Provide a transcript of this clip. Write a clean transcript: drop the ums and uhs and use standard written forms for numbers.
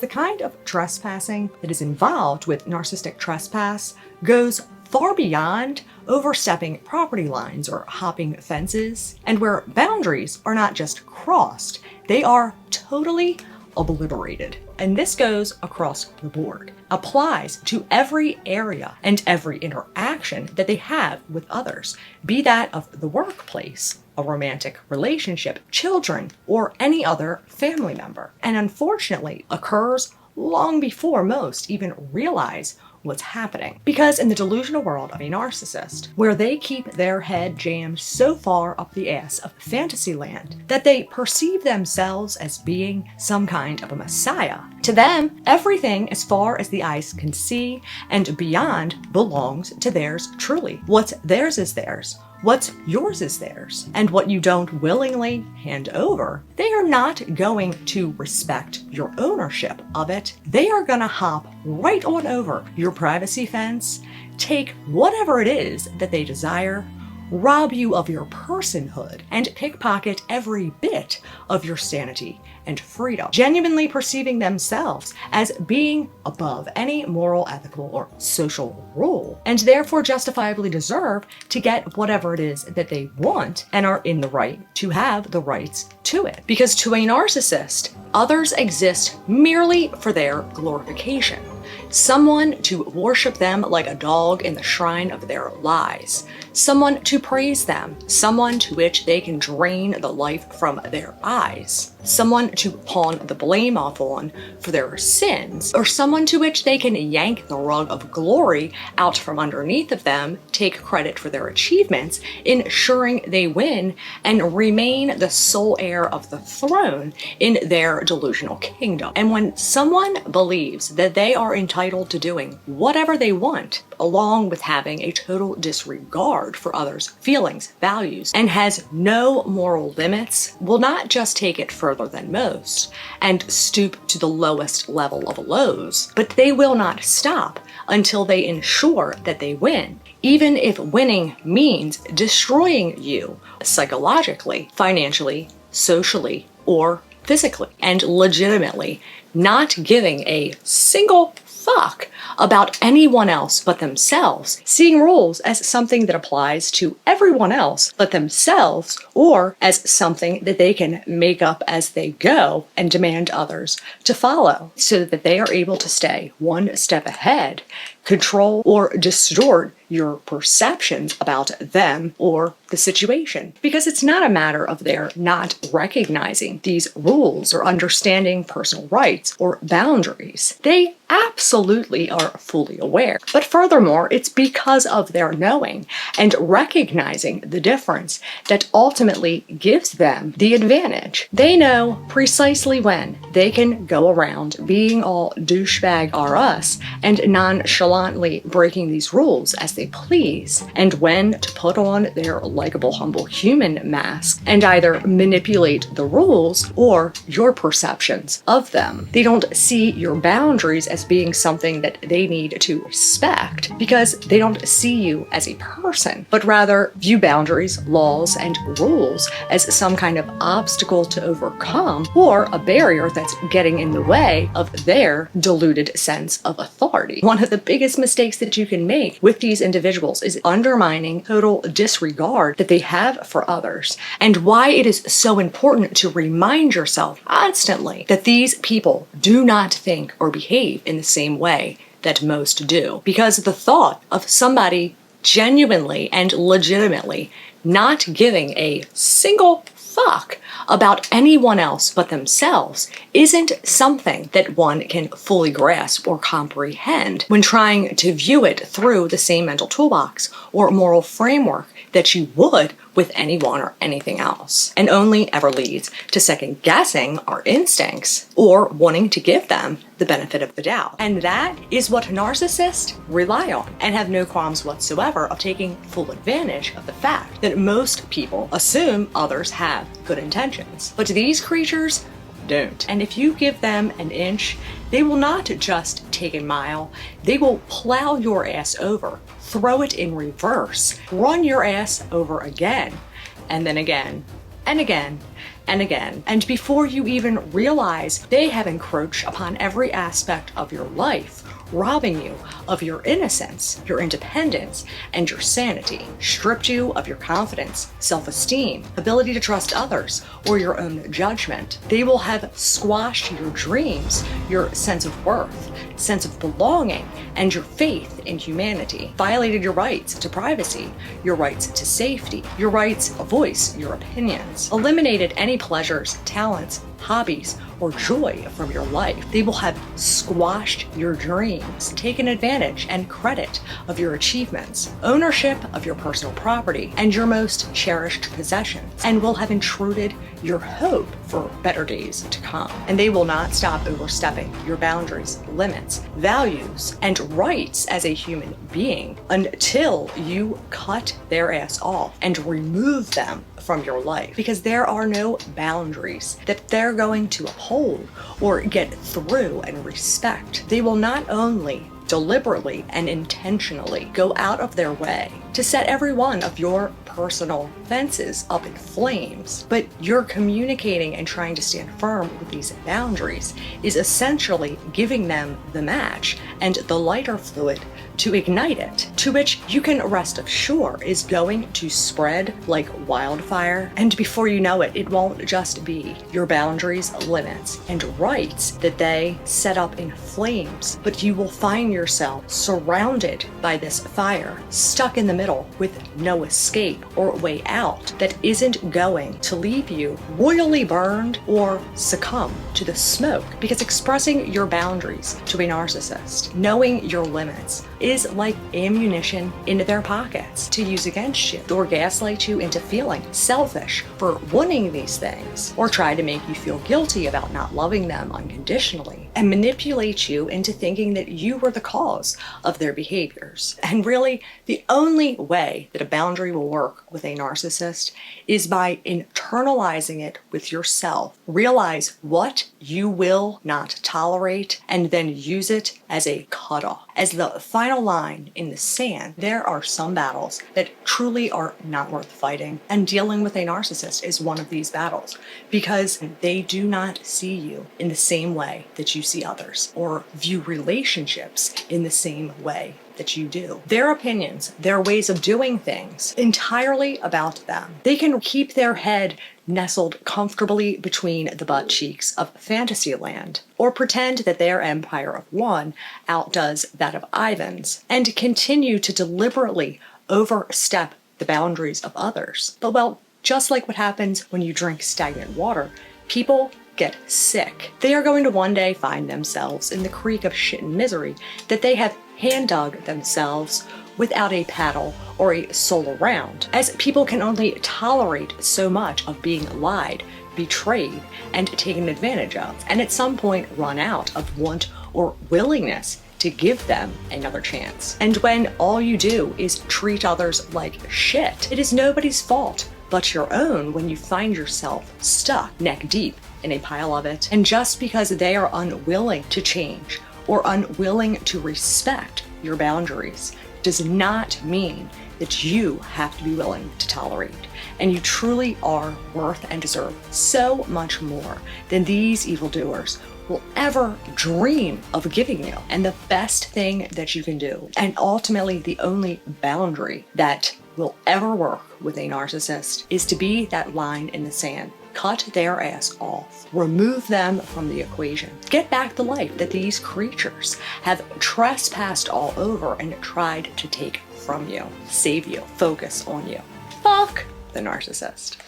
The kind of trespassing that is involved with narcissistic trespass goes far beyond overstepping property lines or hopping fences, and where boundaries are not just crossed, they are totally obliterated. And this goes across the board, applies to every area and every interaction that they have with others, be that of the workplace, a romantic relationship, children, or any other family member. And unfortunately occurs long before most even realize what's happening. Because in the delusional world of a narcissist, where they keep their head jammed so far up the ass of fantasy land that they perceive themselves as being some kind of a messiah, to them, everything as far as the eyes can see and beyond belongs to theirs truly. What's theirs is theirs. What's yours is theirs, and what you don't willingly hand over, they are not going to respect your ownership of it. They are gonna hop right on over your privacy fence, take whatever it is that they desire, rob you of your personhood, and pickpocket every bit of your sanity and freedom, genuinely perceiving themselves as being above any moral, ethical, or social rule, and therefore justifiably deserve to get whatever it is that they want and are in the right to have the rights to it. Because to a narcissist, others exist merely for their glorification. Someone to worship them like a dog in the shrine of their lies. Someone to praise them. Someone to which they can drain the life from their eyes. Someone to pawn the blame off on for their sins. Or someone to which they can yank the rug of glory out from underneath of them, take credit for their achievements, ensuring they win and remain the sole heir of the throne in their delusional kingdom. And when someone believes that they are entitled to doing whatever they want, along with having a total disregard for others' feelings, values, and has no moral limits, will not just take it further than most and stoop to the lowest level of lows, but they will not stop until they ensure that they win, even if winning means destroying you psychologically, financially, socially, or physically, and legitimately not giving a single fuck about anyone else but themselves, seeing rules as something that applies to everyone else but themselves, or as something that they can make up as they go and demand others to follow, so that they are able to stay one step ahead, control or distort your perceptions about them or the situation. Because it's not a matter of their not recognizing these rules or understanding personal rights or boundaries. They absolutely are fully aware. But furthermore, it's because of their knowing and recognizing the difference that ultimately gives them the advantage. They know precisely when they can go around being all douchebag are us and nonchalantly breaking these rules as they please, and when to put on their likable, humble human mask and either manipulate the rules or your perceptions of them. They don't see your boundaries as being something that they need to respect because they don't see you as a person, but rather view boundaries, laws, and rules as some kind of obstacle to overcome or a barrier that's getting in the way of their deluded sense of authority. One of the biggest mistakes that you can make with these individuals is undermining total disregard that they have for others, and why it is so important to remind yourself constantly that these people do not think or behave in the same way that most do. Because the thought of somebody genuinely and legitimately not giving a single fuck about anyone else but themselves isn't something that one can fully grasp or comprehend when trying to view it through the same mental toolbox or moral framework that you would with anyone or anything else, and only ever leads to second guessing our instincts or wanting to give them the benefit of the doubt. And that is what narcissists rely on and have no qualms whatsoever of taking full advantage of the fact that most people assume others have good intentions. But these creatures don't. And if you give them an inch, they will not just take a mile, they will plow your ass over, throw it in reverse, run your ass over again, and then again, and again, and again. And before you even realize, they have encroached upon every aspect of your life, robbing you of your innocence, your independence, and your sanity, stripped you of your confidence, self-esteem, ability to trust others, or your own judgment. They will have squashed your dreams, your sense of worth, sense of belonging, and your faith in humanity, violated your rights to privacy, your rights to safety, your rights to voice your opinions, eliminated any pleasures, talents, hobbies, or joy from your life. They will have squashed your dreams, taken advantage and credit of your achievements, ownership of your personal property, and your most cherished possessions, and will have intruded your hope for better days to come. And they will not stop overstepping your boundaries, limits, values, and rights as a human being until you cut their ass off and remove them from your life, because there are no boundaries that they're going to uphold or get through and respect. They will not only deliberately and intentionally go out of their way to set every one of your personal fences up in flames, but you're communicating and trying to stand firm with these boundaries is essentially giving them the match and the lighter fluid to ignite it, to which you can rest assured is going to spread like wildfire. And before you know it, it won't just be your boundaries, limits, and rights that they set up in flames, but you will find yourself surrounded by this fire, stuck in the middle with no escape or way out that isn't going to leave you royally burned or succumb to the smoke. Because expressing your boundaries to a narcissist, knowing your limits, is like ammunition into their pockets to use against you, or gaslight you into feeling selfish for wanting these things, or try to make you feel guilty about not loving them unconditionally, and manipulate you into thinking that you were the cause of their behaviors. And really, the only way that a boundary will work with a narcissist is by internalizing it with yourself. Realize what you will not tolerate, and then use it as a cutoff. As the final line in the sand, there are some battles that truly are not worth fighting, and dealing with a narcissist is one of these battles, because they do not see you in the same way that you see others, or view relationships in the same way that you do. Their opinions, their ways of doing things, entirely about them. They can keep their head nestled comfortably between the butt cheeks of Fantasyland, or pretend that their empire of one outdoes that of Ivan's, and continue to deliberately overstep the boundaries of others. But well, just like what happens when you drink stagnant water, people get sick. They are going to one day find themselves in the creek of shit and misery that they have hand-dug themselves without a paddle or a soul around, as people can only tolerate so much of being lied, betrayed, and taken advantage of, and at some point run out of want or willingness to give them another chance. And when all you do is treat others like shit, it is nobody's fault but your own when you find yourself stuck neck deep in a pile of it. And just because they are unwilling to change or unwilling to respect your boundaries does not mean that you have to be willing to tolerate. And you truly are worth and deserve so much more than these evildoers will ever dream of giving you. And the best thing that you can do, and ultimately the only boundary that will ever work with a narcissist, is to be that line in the sand. Cut their ass off. Remove them from the equation. Get back the life that these creatures have trespassed all over and tried to take from you. Save you. Focus on you. Fuck the narcissist.